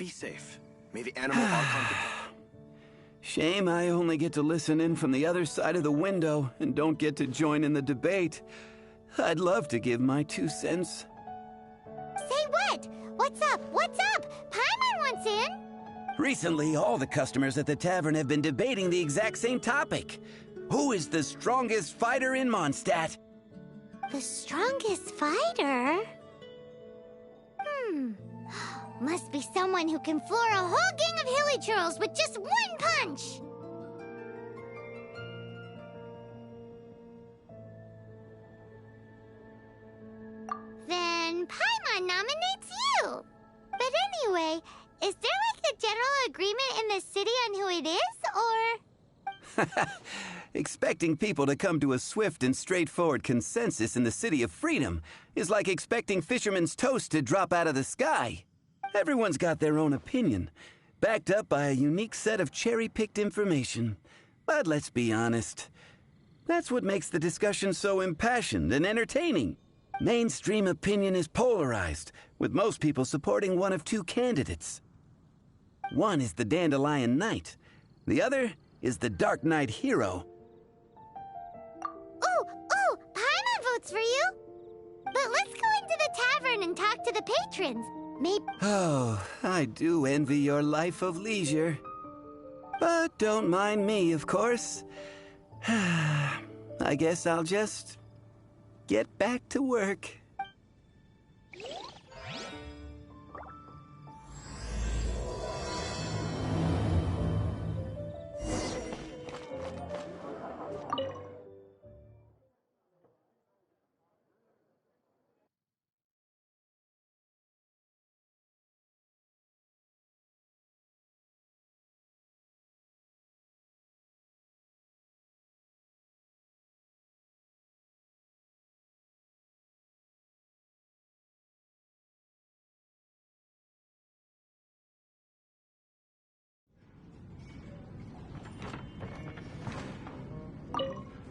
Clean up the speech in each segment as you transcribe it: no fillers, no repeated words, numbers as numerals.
Be safe. May the animal Archon protect you. Shame I only get to listen in from the other side of the window and don't get to join in the debate. I'd love to give my 2 cents. Say what? What's up? What's up? Paimon wants in. Recently, all the customers at the tavern have been debating the exact same topic. Who is the strongest fighter in Mondstadt? The strongest fighter? Must be someone who can floor a whole gang of hilly churls with just one punch! Then Paimon nominates you! But anyway, is there like a general agreement in the city on who it is, or...? Expecting people to come to a swift and straightforward consensus in the City of Freedom is like expecting fisherman's toast to drop out of the sky. Everyone's got their own opinion, backed up by a unique set of cherry-picked information. But let's be honest, that's what makes the discussion so impassioned and entertaining. Mainstream opinion is polarized, with most people supporting one of 2 candidates. One is the Dandelion Knight, the other is the Dark Knight Hero. Ooh, Paimon votes for you! But let's go into the tavern and talk to the patrons. Maybe... Oh, I do envy your life of leisure. But don't mind me, of course. I guess I'll just get back to work.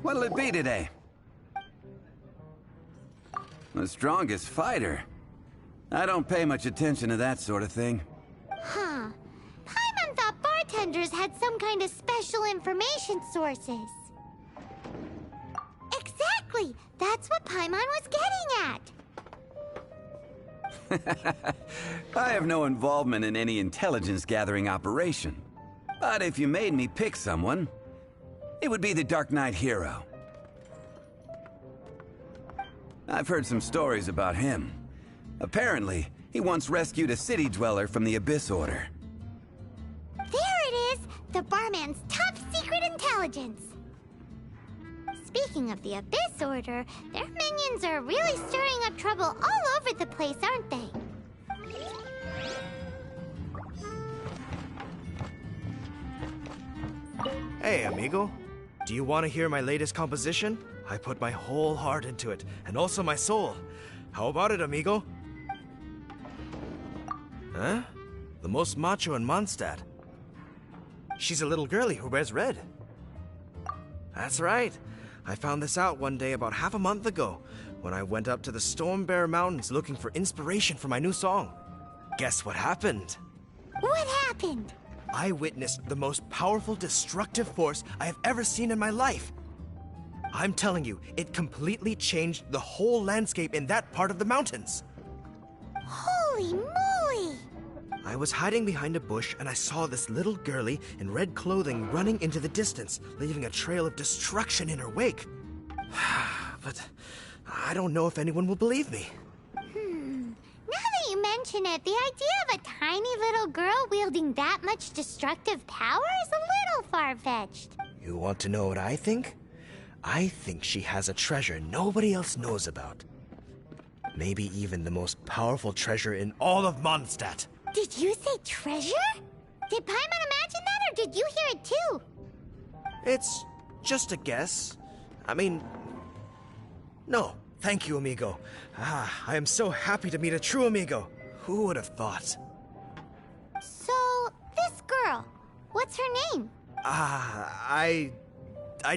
What'll it be today? The strongest fighter? I don't pay much attention to that sort of thing. Huh. Paimon thought bartenders had some kind of special information sources. Exactly! That's what Paimon was getting at! I have no involvement in any intelligence-gathering operation. But if you made me pick someone, it would be the Dark Knight Hero. I've heard some stories about him. Apparently, he once rescued a city dweller from the Abyss Order. There it is! The barman's top secret intelligence! Speaking of the Abyss Order, their minions are really stirring up trouble all over the place, aren't they? Hey, amigo. Do you want to hear my latest composition? I put my whole heart into it, and also my soul. How about it, amigo? Huh? The most macho in Mondstadt. She's a little girlie who wears red. That's right. I found this out one day about half a month ago, when I went up to the Stormbear Mountains looking for inspiration for my new song. Guess what happened? What happened? I witnessed the most powerful destructive force I have ever seen in my life. I'm telling you, it completely changed the whole landscape in that part of the mountains. Holy moly! I was hiding behind a bush and I saw this little girlie in red clothing running into the distance, leaving a trail of destruction in her wake. But I don't know if anyone will believe me. Now that you mention it, the idea of a tiny little girl wielding that much destructive power is a little far-fetched. You want to know what I think? I think she has a treasure nobody else knows about. Maybe even the most powerful treasure in all of Mondstadt. Did you say treasure? Did Paimon imagine that, or did you hear it too? It's just a guess. I mean... No, thank you, amigo. I am so happy to meet a true amigo. Who would have thought? So, this girl, what's her name? I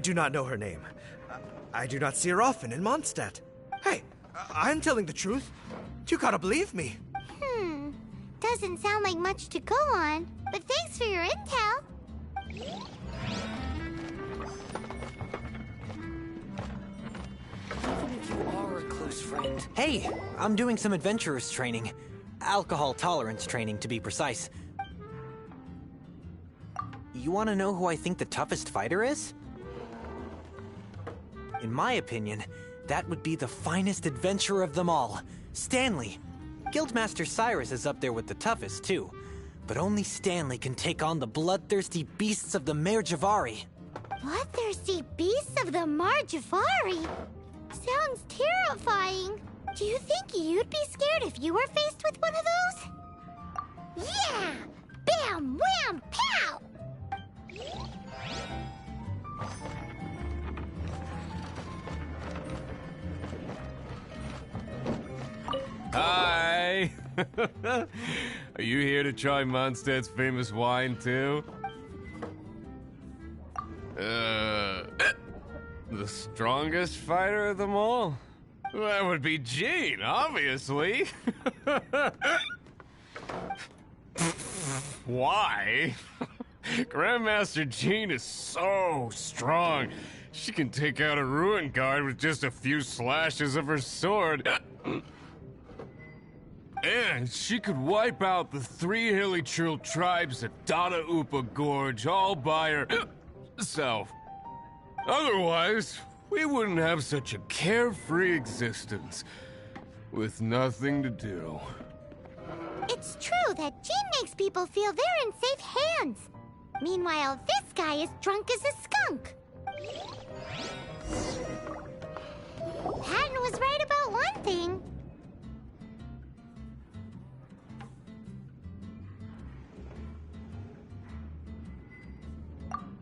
do not know her name. I do not see her often in Mondstadt. Hey, I'm telling the truth. You gotta believe me. doesn't sound like much to go on, but thanks for your intel. Even if you are a close friend... Hey, I'm doing some adventurers training. Alcohol tolerance training, to be precise. You want to know who I think the toughest fighter is? In my opinion, that would be the finest adventurer of them all, Stanley. Guildmaster Cyrus is up there with the toughest, too. But only Stanley can take on the bloodthirsty beasts of the Mare Javari. Bloodthirsty beasts of the Marjavari? Sounds terrifying. Do you think you'd be scared if you were faced with one of those? Yeah! Bam! Wham! Pow! Hi! Are you here to try Mondstadt's famous wine, too? The strongest fighter of them all? That would be Jean, obviously. Why? Grandmaster Jean is so strong. She can take out a ruin guard with just a few slashes of her sword. And she could wipe out the 3 hilly Trill tribes at Dada Upa Gorge all by herself. Otherwise, we wouldn't have such a carefree existence, with nothing to do. It's true that Jean makes people feel they're in safe hands. Meanwhile, this guy is drunk as a skunk. Patton was right about one thing.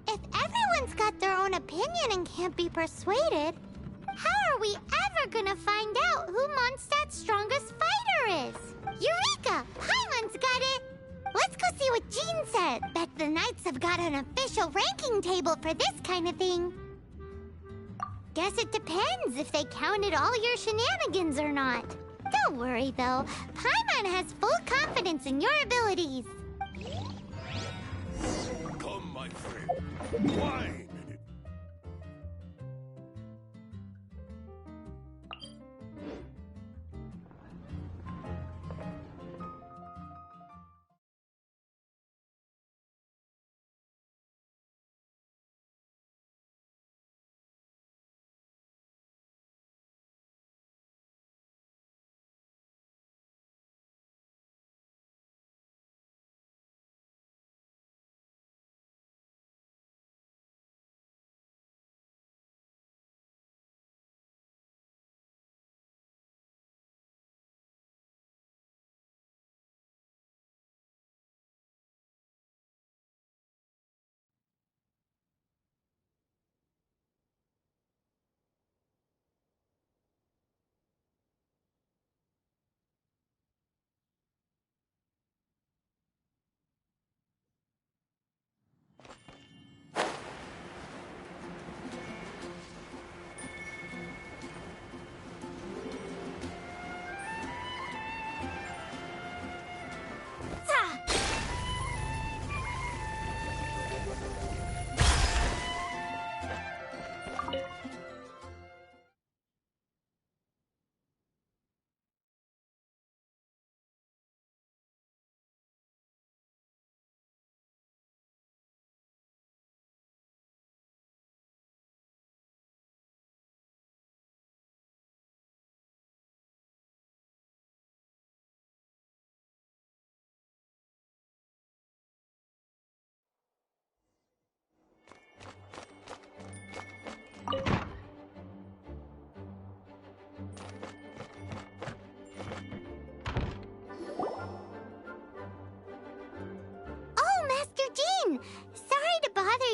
If everyone's got their own opinion and can't be persuaded, how are we ever gonna find out who Mondstadt's strongest fighter is? Eureka! Paimon's got it! Let's go see what Jean said. Bet the Knights have got an official ranking table for this kind of thing. Guess it depends if they counted all your shenanigans or not. Don't worry, though. Paimon has full confidence in your abilities. Come, my friend. Wine!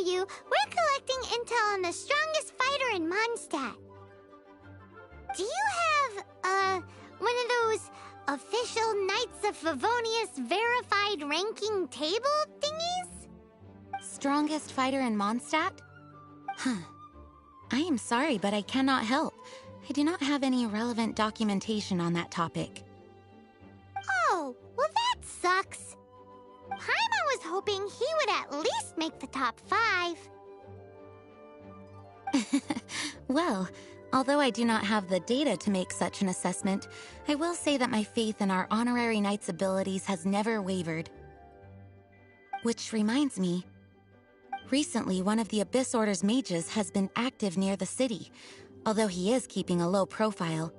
you, we're collecting intel on the strongest fighter in Mondstadt. Do you have, one of those official Knights of Favonius verified ranking table thingies? Strongest fighter in Mondstadt? Huh. I am sorry, but I cannot help. I do not have any relevant documentation on that topic. Oh, well that sucks. Paimon was hoping he would at least make the top 5. Well, although I do not have the data to make such an assessment, I will say that my faith in our honorary knight's abilities has never wavered. Which reminds me, recently one of the Abyss Order's mages has been active near the city, although he is keeping a low profile.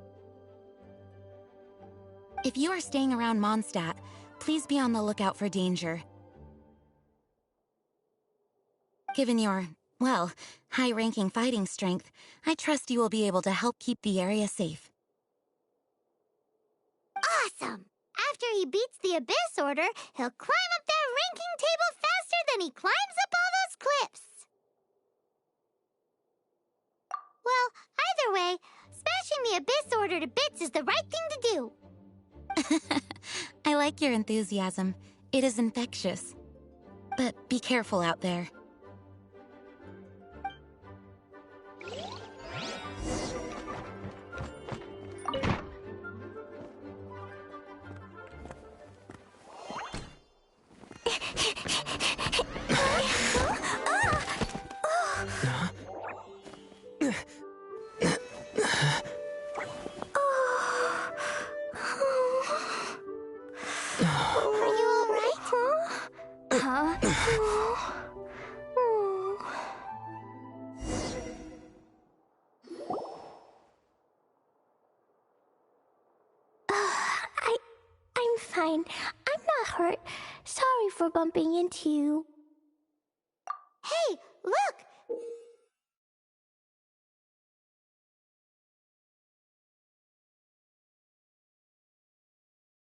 If you are staying around Mondstadt, please be on the lookout for danger. Given your, well, high-ranking fighting strength, I trust you will be able to help keep the area safe. Awesome! After he beats the Abyss Order, he'll climb up that ranking table faster than he climbs up all those cliffs. Well, either way, smashing the Abyss Order to bits is the right thing to do. I like your enthusiasm. It is infectious. But be careful out there. I'm fine. I'm not hurt. Sorry for bumping into you. Hey, look!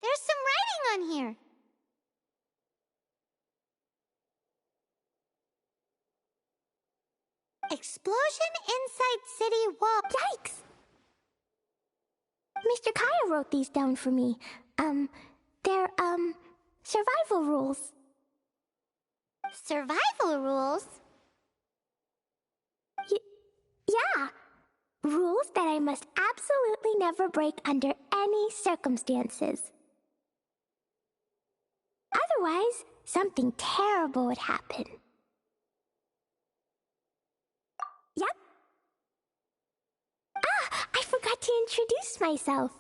There's some writing on here. Explosion inside city wall. Yikes! Mr. Kaya wrote these down for me. They're, survival rules. Survival rules? Yeah. Rules that I must absolutely never break under any circumstances. Otherwise, something terrible would happen. Yep. Ah, I forgot to introduce myself.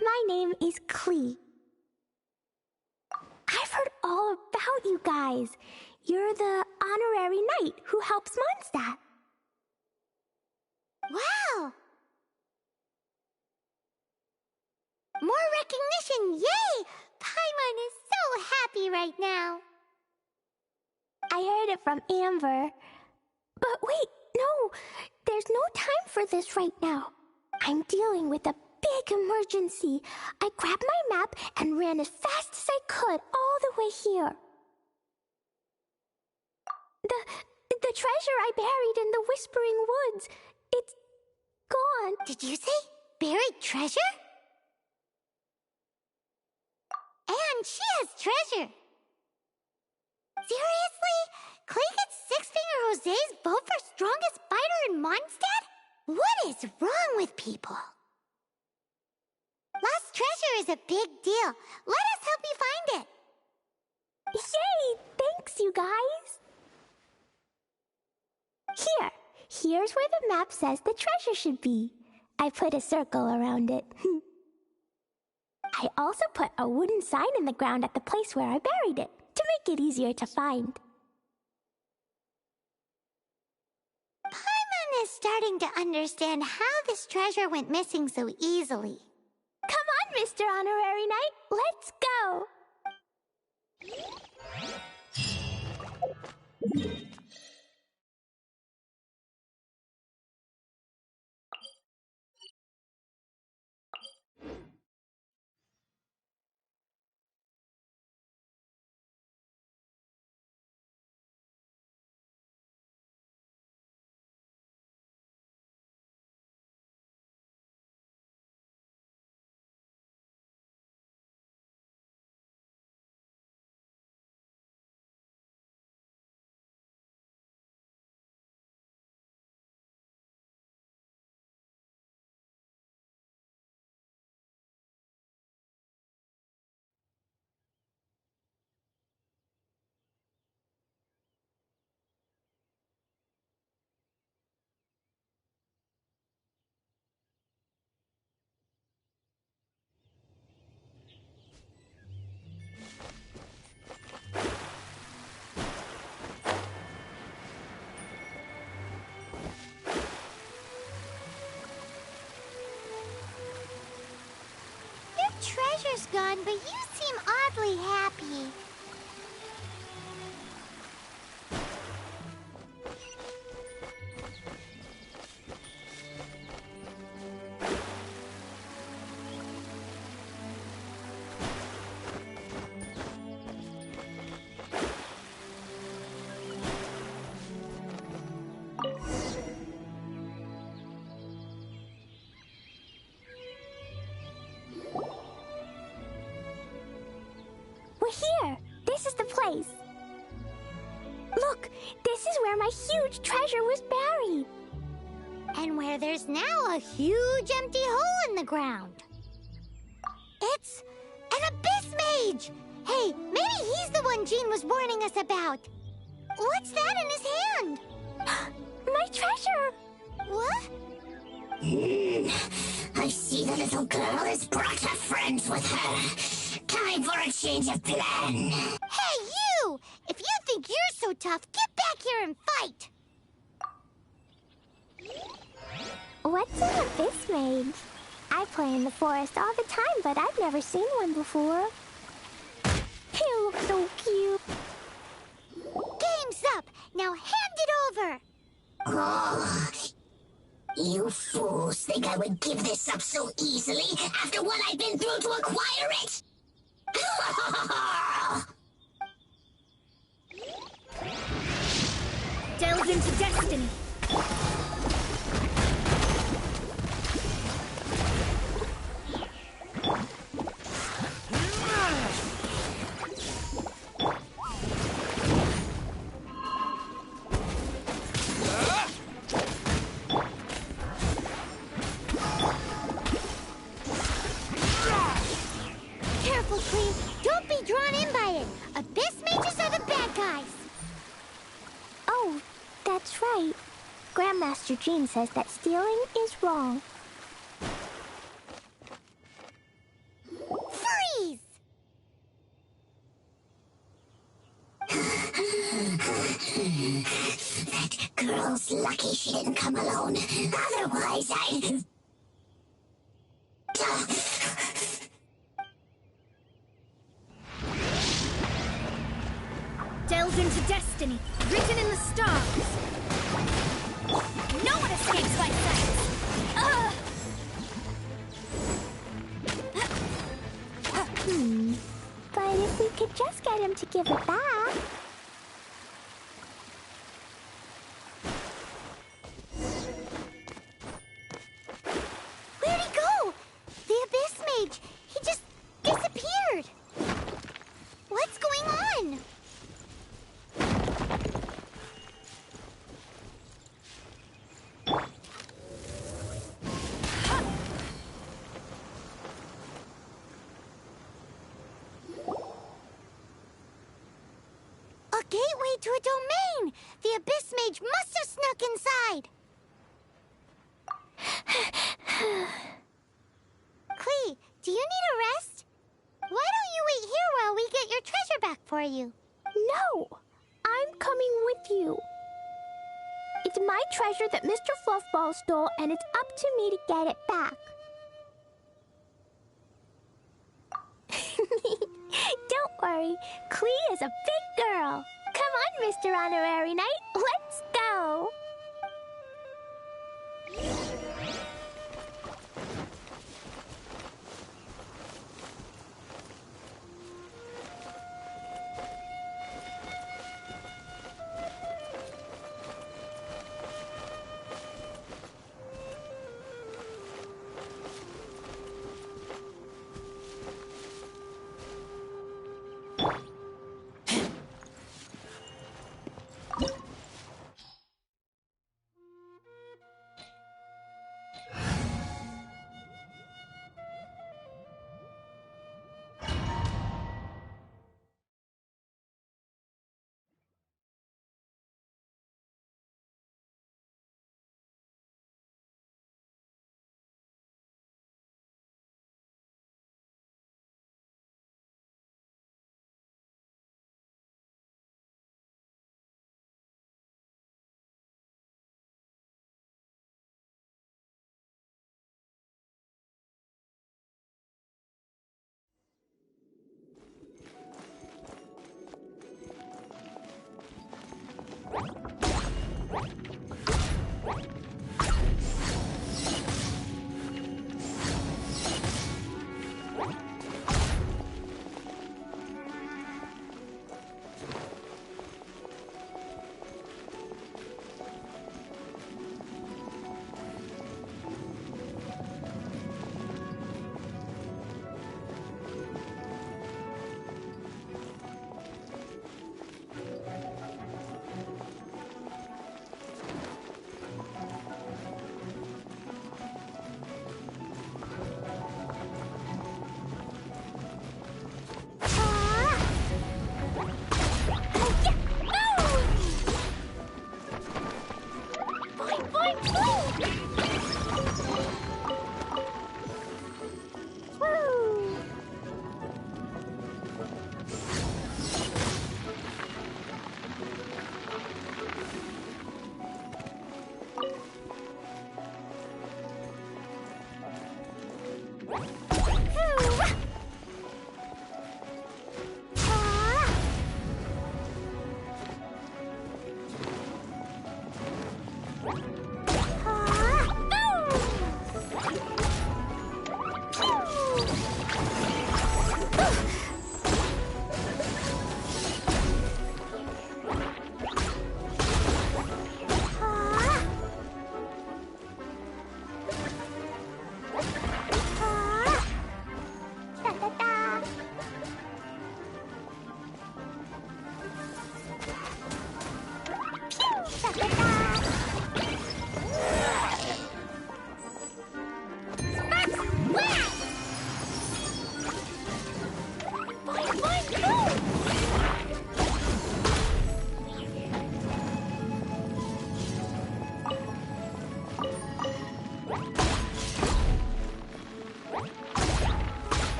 My name is Klee. I've heard all about you guys. You're the honorary knight who helps Mondstadt. Wow! More recognition, yay! Paimon is so happy right now. I heard it from Amber. But wait, no, there's no time for this right now. I'm dealing with a big emergency. I grabbed my map and ran as fast as I could all the way here. The treasure I buried in the Whispering Woods, it's gone. Did you say buried treasure? And she has treasure. Seriously? Klee gets Six-Finger Jose's vote for strongest fighter in Mondstadt? What is wrong with people? Lost treasure is a big deal. Let us help you find it. Yay! Thanks, you guys. Here's where the map says the treasure should be. I put a circle around it. I also put a wooden sign in the ground at the place where I buried it, to make it easier to find. Paimon is starting to understand how this treasure went missing so easily. Come on, Mr. Honorary Knight, let's go! treasure's gone, but you seem oddly happy. We're here! This is the place! Look! This is where my huge treasure was buried! And where there's now a huge empty hole in the ground. It's an abyss mage! Hey, maybe he's the one Jean was warning us about. What's that in his hand? My treasure! What? I see the little girl has brought her friends with her. Time for a change of plan. Hey, you! If you think you're so tough, get back here and fight! What's an abyss mage? I play in the forest all the time, but I've never seen one before. He looks so cute. Game's up! Now hand it over! Oh, you fools think I would give this up so easily after what I've been through to acquire it? Delve into destiny! Careful, Klee. Don't be drawn in by it. Abyss mages are the bad guys. Oh, that's right. Grandmaster Jean says that stealing is wrong. Freeze! That girl's lucky she didn't come alone. Otherwise, I... Delve into destiny, written in the stars. No one escapes my sight. But if we could just get him to give it back... Where'd he go? The Abyss Mage. He just disappeared. What's going on? A gateway to a domain! The Abyss Mage must have snuck inside! Klee, do you need a rest? Why don't you wait here while we get your treasure back for you? No! I'm coming with you. It's my treasure that Mr. Fluffball stole, and it's up to me to get it back. Don't worry, Klee is a big girl. Come on, Mr. Honorary Knight, let's go.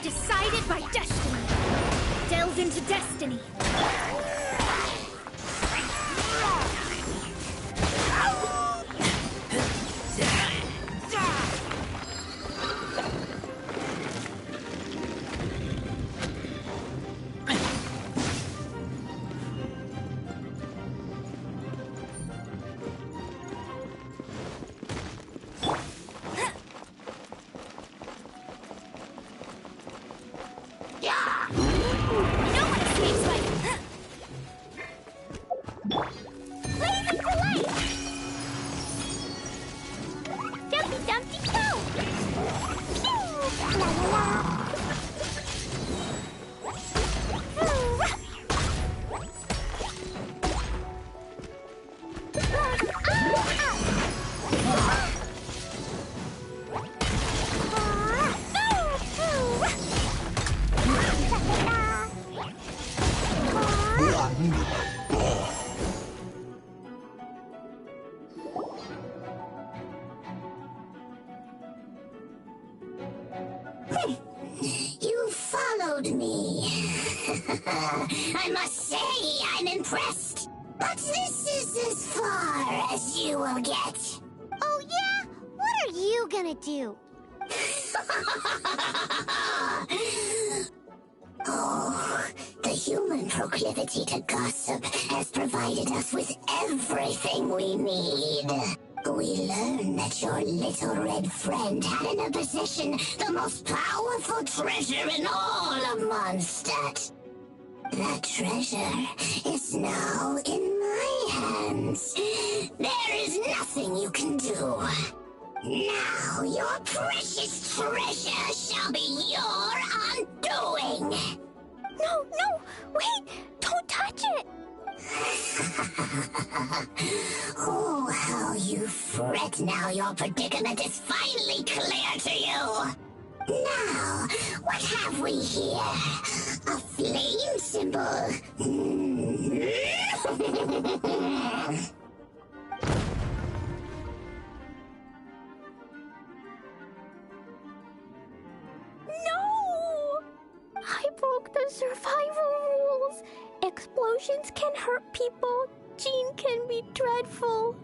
Decided by destiny. Delve into destiny. You followed me. I must say, I'm impressed. But this is as far as you will get. Oh yeah? What are you gonna do? Oh, the human proclivity to gossip has provided us with everything we need. We learned that your little red friend had in her possession the most powerful treasure in all of Mondstadt. That treasure is now in my hands. There is nothing you can do. Now your precious treasure shall be your undoing. No, wait! Don't touch it! Oh, how you fret now your predicament is finally clear to you. Now, what have we here? A flame symbol. No! I broke the survival rules. Explosions can hurt people. Jean can be dreadful.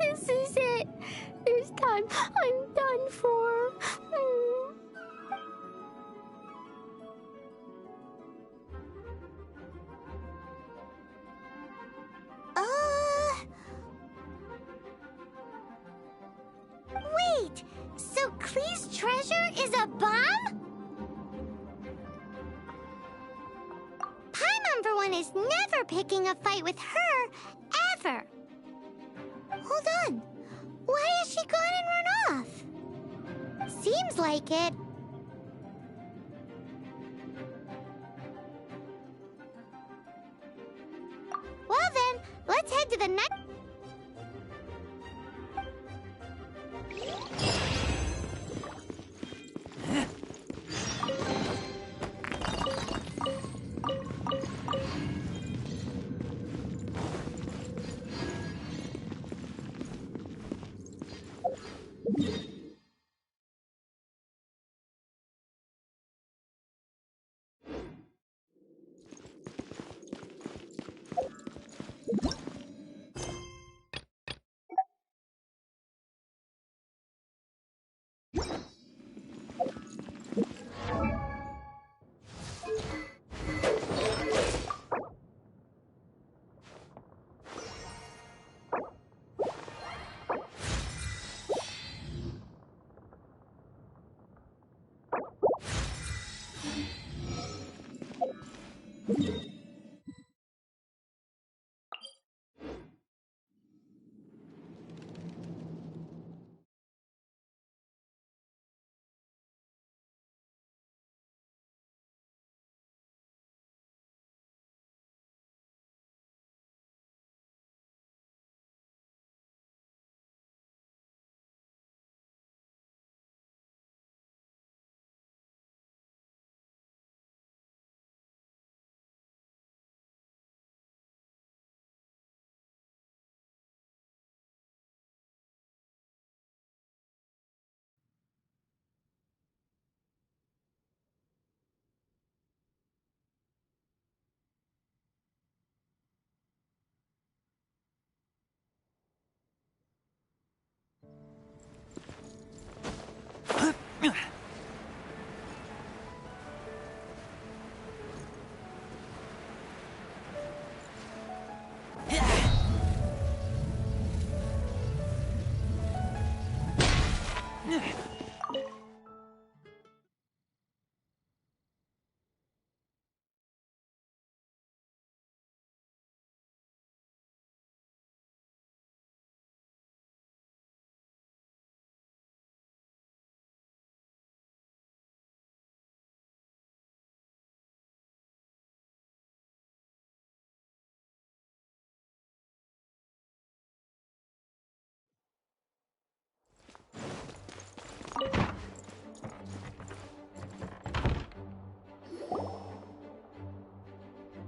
This is it. This time, I'm done for. Wait! So Klee's treasure is a bomb? Paimon, for one, is never picking a fight with her, ever. Hold on. Why has she gone and run off? Seems like it. Well then, let's head to the next...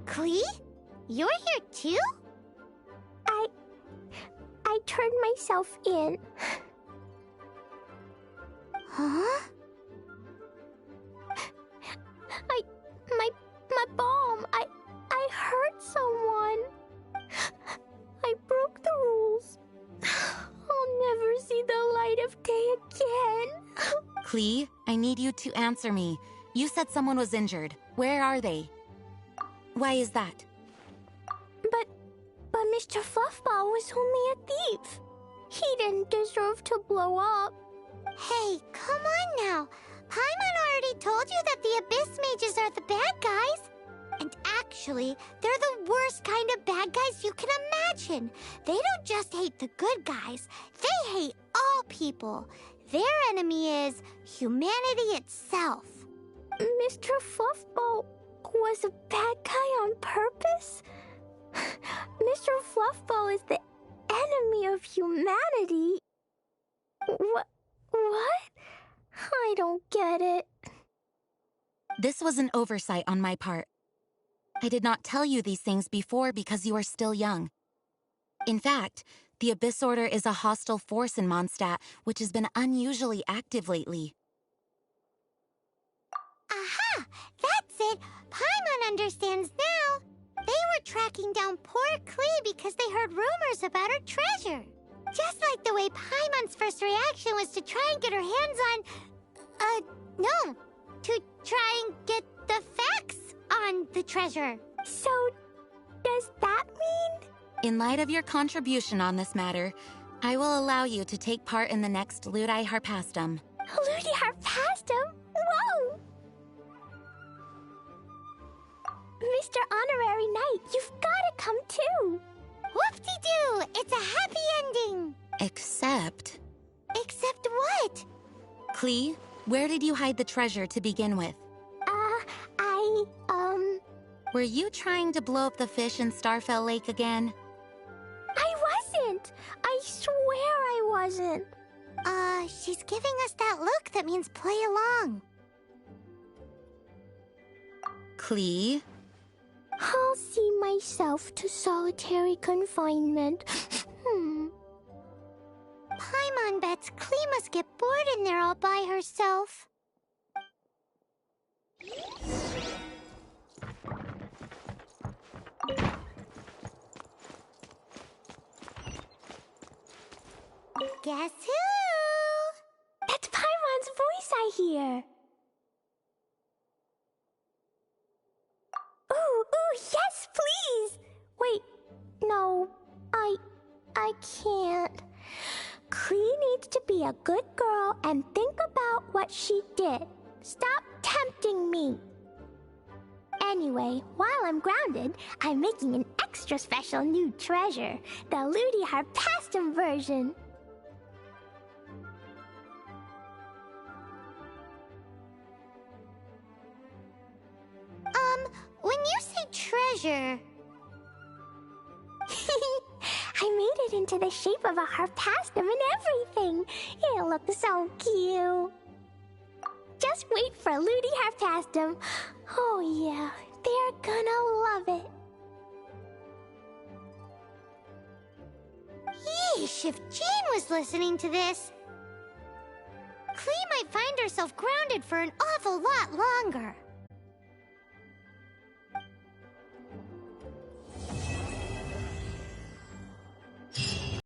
Klee? You're here too? I turned myself in. Huh? My bomb. I hurt someone. I broke the rules. I'll never see the light of day again. Klee, I need you to answer me. You said someone was injured. Where are they? Why is that? But Mr. Fluffball was only a thief. He didn't deserve to blow up. Hey, come on now. Paimon already told you that the Abyss Mages are the bad guys. And actually, they're the worst kind of bad guys you can imagine. They don't just hate the good guys. They hate all people. Their enemy is humanity itself. Mr. Fluffball was a bad guy on purpose? Mr. Fluffball is the enemy of humanity? What? I don't get it. This was an oversight on my part. I did not tell you these things before because you are still young. In fact, the Abyss Order is a hostile force in Mondstadt, which has been unusually active lately. Aha! That's it! Paimon understands now! They were tracking down poor Klee because they heard rumors about her treasure. Just like the way Paimon's first reaction was to try and get her hands on... no! To try and get the facts on the treasure. So, does that mean... In light of your contribution on this matter, I will allow you to take part in the next Ludi Harpastum. Ludi Harpastum? Whoa! Mr. Honorary Knight, you've gotta come too! Whoop-de-doo! It's a happy ending! Except... Except what? Klee, where did you hide the treasure to begin with? Were you trying to blow up the fish in Starfell Lake again? I wasn't! I swear I wasn't! She's giving us that look that means play along. Klee? I'll see myself to solitary confinement. Paimon bets Klee must get bored in there all by herself. Guess who? That's Paimon's voice I hear. Ooh, yes, please! Wait, no, I can't. Klee needs to be a good girl and think about what she did. Stop tempting me. Anyway, while I'm grounded, I'm making an extra special new treasure, the Ludi Harpastum version. When you say treasure... I made it into the shape of a harpastum and everything. It'll look so cute. Just wait for Ludi Harpastum. Oh yeah, they're gonna love it. Yeesh, if Jean was listening to this... Klee might find herself grounded for an awful lot longer.